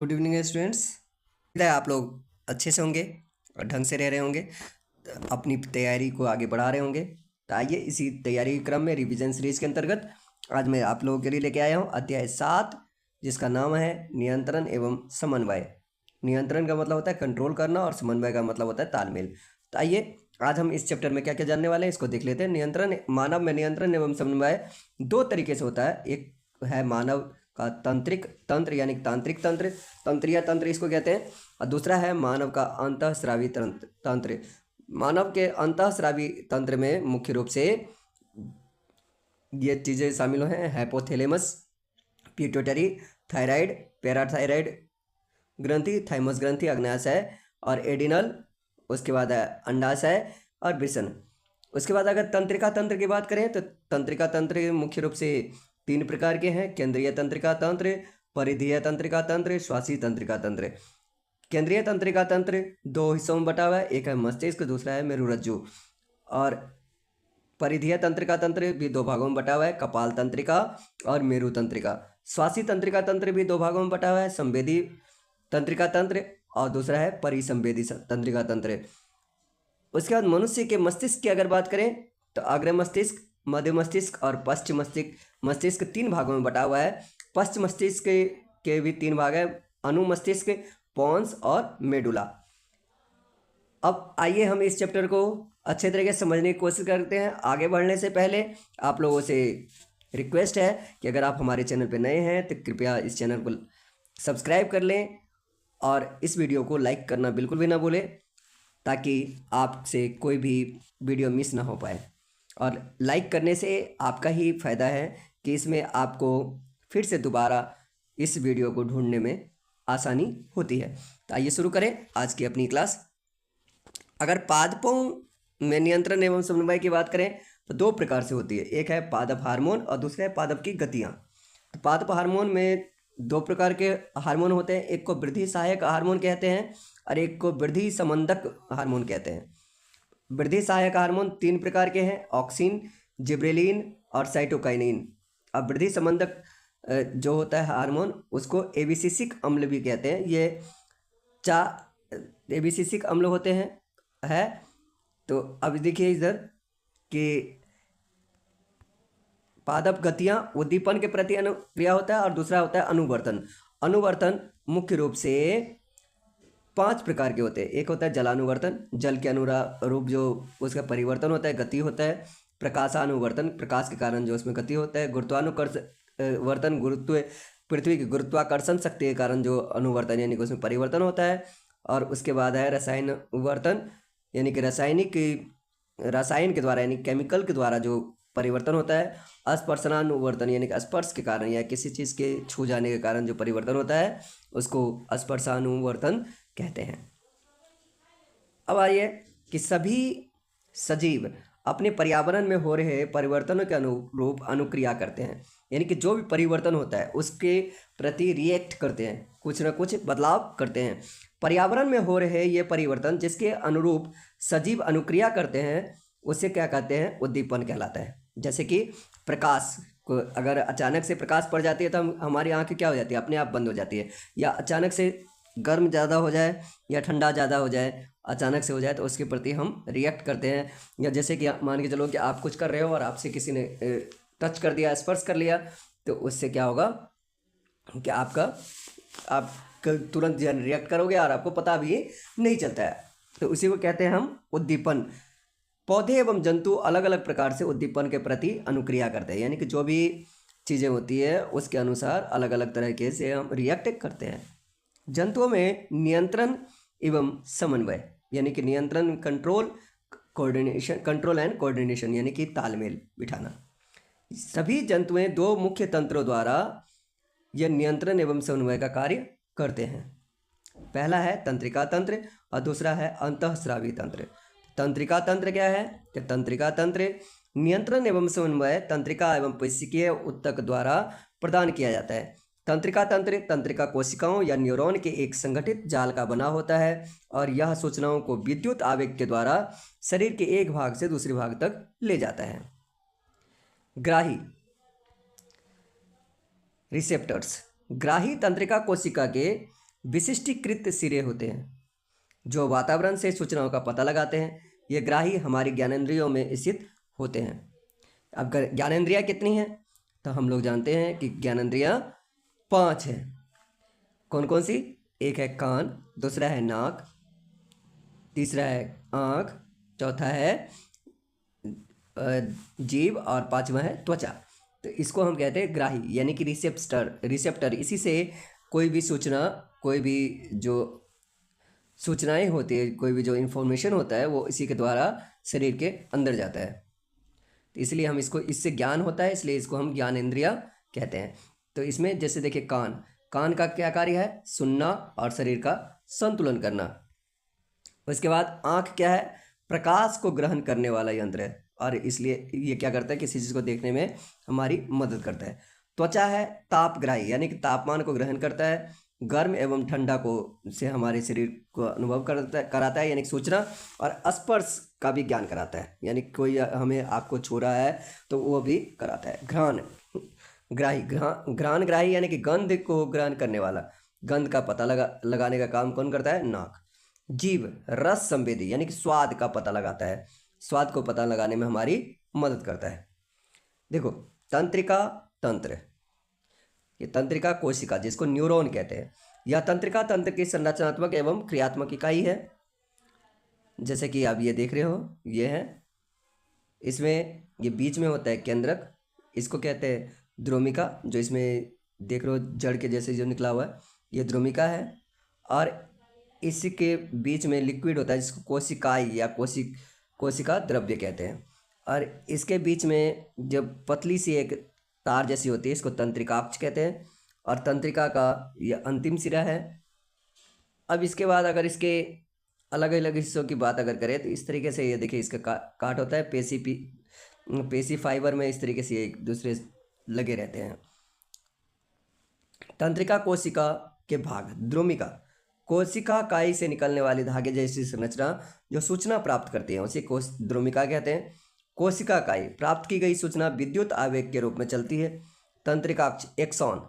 Good evening students. आप लोग अच्छे से होंगे और ढंग से रह रहे होंगे, अपनी तैयारी को आगे बढ़ा रहे होंगे। तो आइए इसी तैयारी के क्रम में रिवीजन सीरीज के अंतर्गत आज मैं आप लोगों के लिए लेके आया हूँ अध्याय 7, जिसका नाम है नियंत्रण एवं समन्वय। नियंत्रण का मतलब होता है कंट्रोल करना और समन्वय का मतलब होता है तालमेल। तो आइए आज हम इस चैप्टर में क्या क्या जानने वाले हैं इसको देख लेते हैं। नियंत्रण, मानव में नियंत्रण एवं समन्वय दो तरीके से होता है। एक है मानव का तंत्रिक तंत्र यानी तांत्रिक तंत्र, तंत्रीय तंत्र इसको कहते हैं, और दूसरा है मानव का अंतःस्रावी तंत्र। मानव के अंतःस्रावी तंत्र में मुख्य रूप से ये चीज़ें शामिल हैं: हाइपोथैलेमस, पिट्यूटरी, थायराइड, पैराथायराइड ग्रंथि, थाइमस ग्रंथि, अग्न्याशय और एडिनल, उसके बाद है अंडाशय और वृषण। उसके बाद अगर तंत्रिका तंत्र की बात करें तो तंत्रिका तंत्र मुख्य रूप से तीन प्रकार के हैं: केंद्रीय तंत्रिका तंत्र, परिधीय तंत्रिका तंत्र, श्वासी तंत्रिका तंत्र। केंद्रीय तंत्रिका तंत्र दो हिस्सों में बटा हुआ है, एक है मस्तिष्क, दूसरा है मेरुरज्जु। और परिधीय तंत्रिका तंत्र भी दो भागों में बटा हुआ है, कपाल तंत्रिका और मेरु तंत्रिका। श्वासी तंत्रिका तंत्र भी दो भागों में बटा हुआ है, संवेदी तंत्रिका तंत्र और दूसरा है परिसंवेदी तंत्रिका तंत्र। उसके बाद मनुष्य के मस्तिष्क की अगर बात करें तो अग्र मस्तिष्क, मध्य मस्तिष्क और पश्चिम मस्तिष्क मस्तिष्क तीन भागों में बटा हुआ है। पश्चिम मस्तिष्क के भी तीन भाग है: अनुमस्तिष्क, पोन्स और मेडुला। अब आइए हम इस चैप्टर को अच्छे तरीके से समझने की कोशिश करते हैं। आगे बढ़ने से पहले आप लोगों से रिक्वेस्ट है कि अगर आप हमारे चैनल पर नए हैं तो कृपया इस चैनल को सब्सक्राइब कर लें और इस वीडियो को लाइक करना बिल्कुल भी ना भूलें, ताकि आपसे कोई भी वीडियो मिस ना हो पाए। और लाइक करने से आपका ही फ़ायदा है कि इसमें आपको फिर से दोबारा इस वीडियो को ढूंढने में आसानी होती है। तो आइए शुरू करें आज की अपनी क्लास। अगर पादपों में नियंत्रण एवं समन्वय की बात करें तो दो प्रकार से होती है, एक है पादप हार्मोन और दूसरा है पादप की गतियाँ। तो पादप हार्मोन में दो प्रकार के हार्मोन होते हैं, एक को वृद्धि सहायक हार्मोन कहते हैं और एक को वृद्धि संबंधक हार्मोन कहते हैं। वृद्धि सहायक हार्मोन तीन प्रकार के हैं: ऑक्सिन, जिब्रेलिन और साइटोकाइनिन। अब वृद्धि संबंधक जो होता है हार्मोन उसको एबिसिसिक अम्ल भी कहते हैं। ये एबिसिसिक अम्ल होते हैं है। तो अब देखिए इधर कि पादप गतियां उद्दीपन के प्रति अनुक्रिया होता है और दूसरा होता है अनुवर्तन। अनुवर्तन मुख्य रूप से पांच प्रकार के होते हैं। एक होता है जलानुवर्तन, जल के अनुरूप जो उसका परिवर्तन होता है, गति होता है। प्रकाशानुवर्तन, प्रकाश के कारण जो उसमें गति होता है। गुरुत्वानुकर्ष वर्तन, गुरुत्व पृथ्वी की गुरुत्वाकर्षण शक्ति के कारण जो अनुवर्तन यानी कि उसमें परिवर्तन होता है। और उसके बाद है रसायन वर्तन, यानी कि रसायन के द्वारा यानी केमिकल के द्वारा जो परिवर्तन होता है। स्पर्शनानुवर्तन यानी कि स्पर्श के कारण या किसी चीज़ के छू जाने के कारण जो परिवर्तन होता है उसको स्पर्शानुवर्तन कहते हैं। अब आइए कि सभी सजीव अपने पर्यावरण में हो रहे परिवर्तनों के अनुरूप अनुक्रिया करते हैं, यानी कि जो भी परिवर्तन होता है उसके प्रति रिएक्ट करते हैं, कुछ ना कुछ बदलाव करते हैं। पर्यावरण में हो रहे ये परिवर्तन जिसके अनुरूप सजीव अनुक्रिया करते हैं उसे क्या कहते हैं? उद्दीपन कहलाता है। जैसे कि प्रकाश को अगर अचानक से प्रकाश पड़ जाती है तो हमारी आंखें क्या हो जाती है? अपने आप बंद हो जाती है। या अचानक से गर्म ज़्यादा हो जाए या ठंडा ज़्यादा हो जाए, अचानक से हो जाए तो उसके प्रति हम रिएक्ट करते हैं। या जैसे कि मान के चलो कि आप कुछ कर रहे हो और आपसे किसी ने टच कर दिया, स्पर्श कर लिया, तो उससे क्या होगा कि आप तुरंत रिएक्ट करोगे और आपको पता भी नहीं चलता है। तो उसी को कहते हैं हम उद्दीपन। पौधे एवं जंतु अलग अलग प्रकार से उद्दीपन के प्रति अनुक्रिया करते हैं, यानी कि जो भी चीज़ें होती है उसके अनुसार अलग अलग तरीके से हम रिएक्ट करते हैं। जंतुओं में नियंत्रण एवं समन्वय यानी कि नियंत्रण, कंट्रोल एंड कोऑर्डिनेशन यानी कि तालमेल बिठाना। सभी जंतुएं दो मुख्य तंत्रों द्वारा यह नियंत्रण एवं समन्वय का कार्य करते हैं। पहला है तंत्रिका तंत्र और दूसरा है अंतःस्रावी तंत्र। तंत्रिका तंत्र क्या है? कि तंत्रिका तंत्र नियंत्रण एवं समन्वय तंत्रिका एवं कोशिकीय ऊतक द्वारा प्रदान किया जाता है। तंत्रिका तंत्र तंत्रिका कोशिकाओं या न्यूरॉन के एक संगठित जाल का बना होता है और यह सूचनाओं को विद्युत आवेग के द्वारा शरीर के एक भाग से दूसरे भाग तक ले जाता है। ग्राही रिसेप्टर्स। ग्राही तंत्रिका कोशिका के विशिष्टीकृत सिरे होते हैं जो वातावरण से सूचनाओं का पता लगाते हैं। ये ग्राही हमारी ज्ञानेंद्रियों में स्थित होते हैं। अब ज्ञानेंद्रियाँ कितनी हैं तो हम लोग जानते हैं कि ज्ञानेंद्रियाँ 5 हैं। कौन कौन सी? एक है कान, दूसरा है नाक, तीसरा है आँख, चौथा है जीभ और पांचवा है त्वचा। तो इसको हम कहते हैं ग्राही यानी कि रिसेप्टर। इसी से कोई भी सूचना, कोई भी जो सूचनाएं होती है, कोई भी जो इन्फॉर्मेशन होता है वो इसी के द्वारा शरीर के अंदर जाता है। तो इसलिए हम इससे ज्ञान होता है, इसलिए इसको हम ज्ञानेंद्रिया कहते हैं। तो इसमें जैसे देखिए कान का क्या कार्य है? सुनना और शरीर का संतुलन करना। उसके बाद आँख क्या है? प्रकाश को ग्रहण करने वाला यंत्र है और इसलिए ये क्या करता है? किसी चीज़ को देखने में हमारी मदद करता है। त्वचा है तापग्राही यानी कि तापमान को ग्रहण करता है, गर्म एवं ठंडा को से हमारे शरीर को अनुभव कराता है यानी कि सूचना, और स्पर्श का भी ज्ञान कराता है यानी कोई हमें आपको छू रहा है तो वो भी कराता है। घ्राण ग्राही यानी कि गंध को ग्रहण करने वाला, गंध का पता लगाने का काम कौन करता है? नाक। जीभ रस संवेदी यानी कि स्वाद का पता लगाता है, स्वाद को पता लगाने में हमारी मदद करता है। देखो तंत्र, ये तंत्रिका कोशिका जिसको न्यूरॉन कहते हैं, यह तंत्रिका तंत्र की संरचनात्मक एवं क्रियात्मक इकाई है। जैसे कि आप ये देख रहे हो, ये है, इसमें ये बीच में होता है केंद्रक, इसको कहते हैं ध्रुमिका, जो इसमें देख रहे हो जड़ के जैसे जो निकला हुआ है ये ध्रुमिका है, और इसके बीच में लिक्विड होता है जिसको कोशिकाई या कोशिका द्रव्य कहते हैं, और इसके बीच में जब पतली सी एक तार जैसी होती है इसको तंत्रिकाक्ष कहते हैं, और तंत्रिका का यह अंतिम सिरा है। अब इसके बाद अगर इसके अलग अलग हिस्सों की बात अगर करें तो इस तरीके से ये देखिए इसका काट होता है, पेशी फाइबर में इस तरीके से एक दूसरे लगे रहते हैं। तंत्रिका कोशिका के भाग, ध्रुमिका कोशिका काई से निकलने वाली धागे जैसी संरचना जो सूचना प्राप्त करती है उसे ध्रुमिका कहते हैं। कोशिका काई प्राप्त की गई सूचना विद्युत आवेग के रूप में चलती है। तंत्रिकाक्ष एक्सॉन,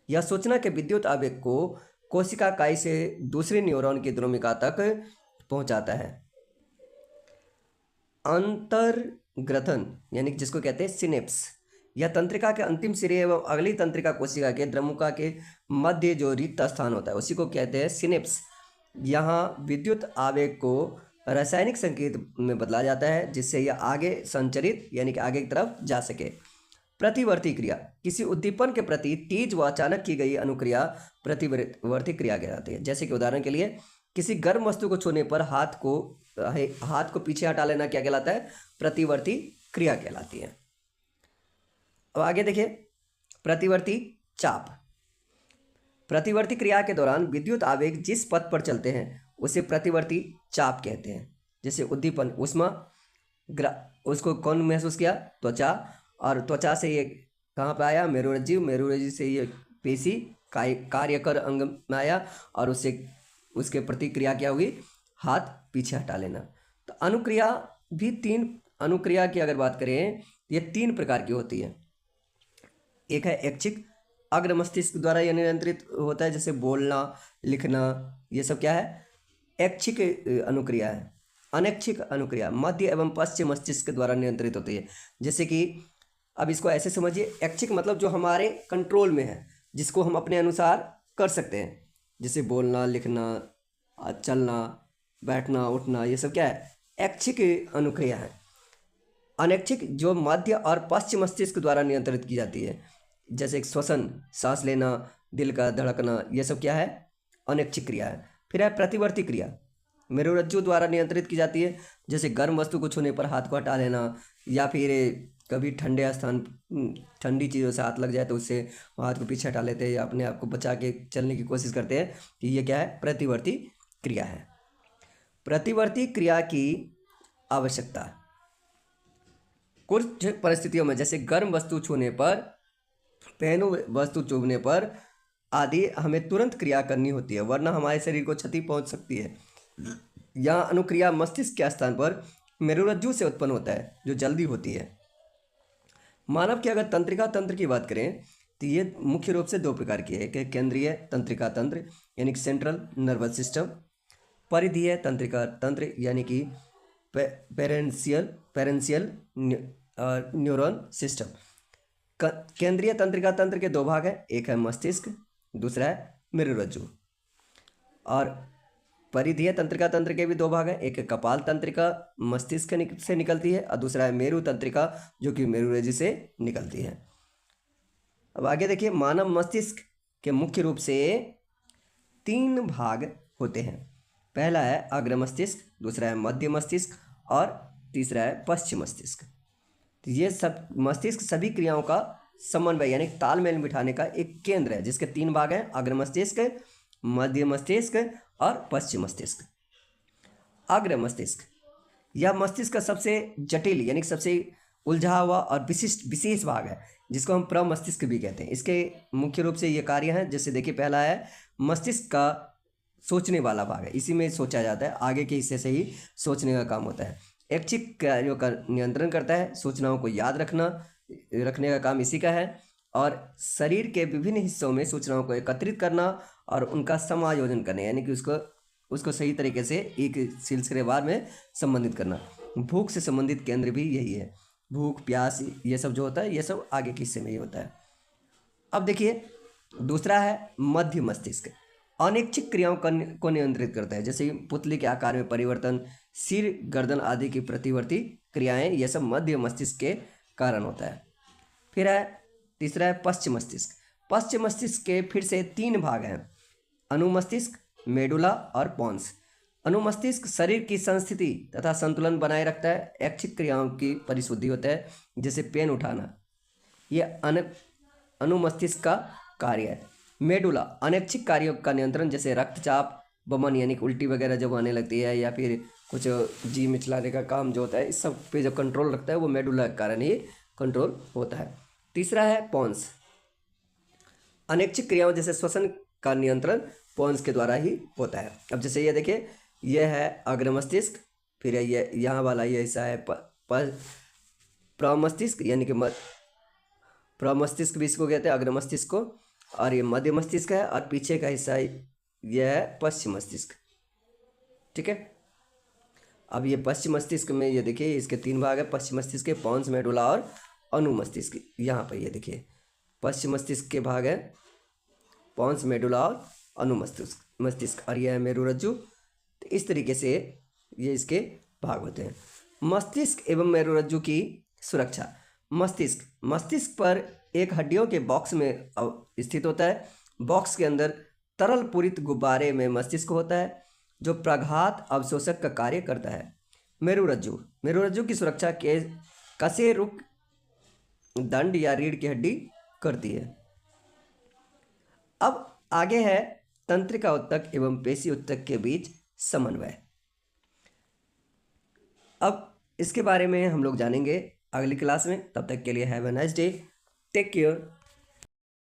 यह सूचना के विद्युत आवेग को कोशिका काई से दूसरे न्यूरॉन की ध्रुमिका तक पहुंचाता है। अंतर्ग्रथन यानी जिसको कहते हैं सिनेप्स, यह तंत्रिका के अंतिम सिरे एवं अगली तंत्रिका कोशिका के द्रमुका के मध्य जो रिक्त स्थान होता है उसी को कहते हैं सिनेप्स। यहाँ विद्युत आवेग को रासायनिक संकेत में बदला जाता है जिससे यह आगे संचरित यानी कि आगे की तरफ जा सके। प्रतिवर्ती क्रिया, किसी उद्दीपन के प्रति तेज व अचानक की गई अनुक्रिया प्रतिवर्ती क्रिया कहलाती है। जैसे कि उदाहरण के लिए किसी गर्म वस्तु को छूने पर हाथ को पीछे हटा लेना क्या कहलाता है? प्रतिवर्ती क्रिया कहलाती है। अब आगे देखिए प्रतिवर्ती चाप, प्रतिवर्ती क्रिया के दौरान विद्युत आवेग जिस पथ पर चलते हैं उसे प्रतिवर्ती चाप कहते हैं। जैसे उद्दीपन उष्मा, उसको कौन महसूस किया? त्वचा, और त्वचा से ये कहाँ पे आया? मेरुरज्जु से ये पेशी कार्यकर अंग में आया और उसके प्रतिक्रिया क्या हुई? हाथ पीछे हटा लेना। तो अनुक्रिया भी अनुक्रिया की अगर बात करें ये 3 प्रकार की होती है। एक है ऐच्छिक, अग्र मस्तिष्क द्वारा यह नियंत्रित होता है, जैसे बोलना, लिखना, ये सब क्या है? ऐच्छिक अनुक्रिया है। अनैच्छिक अनुक्रिया मध्य एवं पश्चिम मस्तिष्क द्वारा नियंत्रित होती है। जैसे कि अब इसको ऐसे समझिए, ऐच्छिक मतलब जो हमारे कंट्रोल में है, जिसको हम अपने अनुसार कर सकते हैं, जैसे बोलना, लिखना, चलना, बैठना, उठना, ये सब क्या है? ऐच्छिक अनुक्रिया है। अनैच्छिक जो मध्य और पश्चिम मस्तिष्क द्वारा नियंत्रित की जाती है, जैसे श्वसन, सांस लेना, दिल का धड़कना, ये सब क्या है? अनैच्छिक क्रिया है। फिर है प्रतिवर्ती क्रिया, मेरुरज्जु द्वारा नियंत्रित की जाती है, जैसे गर्म वस्तु को छूने पर हाथ को हटा लेना, या फिर कभी ठंडे स्थान, ठंडी चीज़ों से हाथ लग जाए तो उससे हाथ को पीछे हटा लेते हैं या अपने आप को बचा के चलने की कोशिश करते हैं कि ये क्या है? प्रतिवर्ती क्रिया है। प्रतिवर्ती क्रिया की आवश्यकता, कुछ परिस्थितियों में जैसे गर्म वस्तु छूने पर, पहनू वस्तु चुभने पर आदि हमें तुरंत क्रिया करनी होती है, वरना हमारे शरीर को क्षति पहुंच सकती है। यह अनुक्रिया मस्तिष्क के स्थान पर मेरुरज्जु से उत्पन्न होता है जो जल्दी होती है। मानव के अगर तंत्रिका तंत्र की बात करें तो ये मुख्य रूप से दो प्रकार की है, एक है केंद्रीय तंत्रिका तंत्र यानी कि सेंट्रल नर्वस सिस्टम, परिधीय तंत्रिका तंत्र यानी कि पेरेंशियल न्यूरॉन सिस्टम। केंद्रीय तंत्रिका तंत्र के दो भाग हैं, एक है मस्तिष्क, दूसरा है मेरुरज्जु। और परिधीय तंत्रिका तंत्र के भी दो भाग हैं, एक है कपाल तंत्रिका मस्तिष्क से निकलती है और दूसरा है मेरु तंत्रिका जो कि मेरुरज्जु से निकलती है। अब आगे देखिए, मानव मस्तिष्क के मुख्य रूप से 3 भाग होते हैं। पहला है अग्र मस्तिष्क, दूसरा है मध्य मस्तिष्क और तीसरा है पश्चिम मस्तिष्क। तो ये सब मस्तिष्क सभी क्रियाओं का समन्वय यानी तालमेल बिठाने का एक केंद्र है, जिसके 3 भाग हैं, अग्र मस्तिष्क, मध्य मस्तिष्क और पश्चिम मस्तिष्क। अग्र मस्तिष्क, यह मस्तिष्क का सबसे जटिल यानी सबसे उलझा हुआ और विशेष भाग है, जिसको हम प्रमस्तिष्क भी कहते हैं। इसके मुख्य रूप से ये कार्य हैं, जैसे देखिए पहला है मस्तिष्क का सोचने वाला भाग है, इसी में सोचा जाता है, आगे के हिस्से से ही सोचने का काम होता है। ऐच्छिक कार्यों का नियंत्रण करता है, सूचनाओं को याद रखने का काम इसी का है, और शरीर के विभिन्न हिस्सों में सूचनाओं को एकत्रित करना और उनका समायोजन करना यानी कि उसको सही तरीके से एक सिलसिलेवार में संबंधित करना। भूख से संबंधित केंद्र भी यही है, भूख प्यास ये सब जो होता है ये सब आगे के हिस्से में ही होता है। अब देखिए दूसरा है मध्य मस्तिष्क, अनैच्छिक क्रियाओं को नियंत्रित करता है, जैसे पुतली के आकार में परिवर्तन, सिर गर्दन आदि की प्रतिवर्ती क्रियाएं, ये सब मध्य मस्तिष्क के कारण होता है। फिर है तीसरा है पश्चिम मस्तिष्क। पश्चिम मस्तिष्क के फिर से 3 भाग हैं, अनुमस्तिष्क, मेडुला और पोन्स। अनुमस्तिष्क शरीर की संस्थिति तथा संतुलन बनाए रखता है, ऐच्छिक क्रियाओं की परिशुद्धि होता है, जैसे पेन उठाना, ये अनुमस्तिष्क का कार्य है। मेडुला अनैच्छिक कार्यों का नियंत्रण, जैसे रक्तचाप, बमन यानी कि उल्टी वगैरह जब आने लगती है या फिर कुछ जी मिचलाने का काम जो होता है, इस सब पे जब कंट्रोल रखता है वो मेडुला के कारण ही कंट्रोल होता है। तीसरा है पोन्स, अनैच्छिक क्रियाओं जैसे श्वसन का नियंत्रण पोन्स के द्वारा ही होता है। अब जैसे ये देखिए, यह है अग्र मस्तिष्क, फिर ये यहाँ वाला ये हिस्सा है प्रमस्तिष्क यानी कि प्रमस्तिष्क भी इसको कहते हैं अग्र मस्तिष्क को, और ये मध्य मस्तिष्क है, और पीछे का हिस्सा यह है पश्चिम मस्तिष्क। ठीक है, अब ये पश्चिम मस्तिष्क में ये देखिए इसके 3 भाग है, पश्चिम मस्तिष्क के पोन्स, मेडुला और अनुमस्तिष्क। यहाँ पर ये देखिए पश्चिम मस्तिष्क के भाग है पोन्स, मेडुला और अनुमस्तिष्क, और यह है मेरुरज्जु। तो इस तरीके से ये इसके भाग होते हैं। मस्तिष्क एवं मेरुरज्जु की सुरक्षा। मस्तिष्क पर एक हड्डियों के बॉक्स में स्थित होता है। बॉक्स के अंदर तरल पूरित गुब्बारे में मस्तिष्क होता है, जो प्रघात अवशोषक का कार्य करता है। मेरुरज्जु की सुरक्षा के कशेरुक, दंड या रीढ़ की हड्डी करती है। अब आगे है तंत्रिका उत्तक एवं पेशी उत्तक के बीच समन्वय। अब इसके बारे में हम लोग जानेंगे अगली क्लास में। तब तक के लिए have a nice day, take care.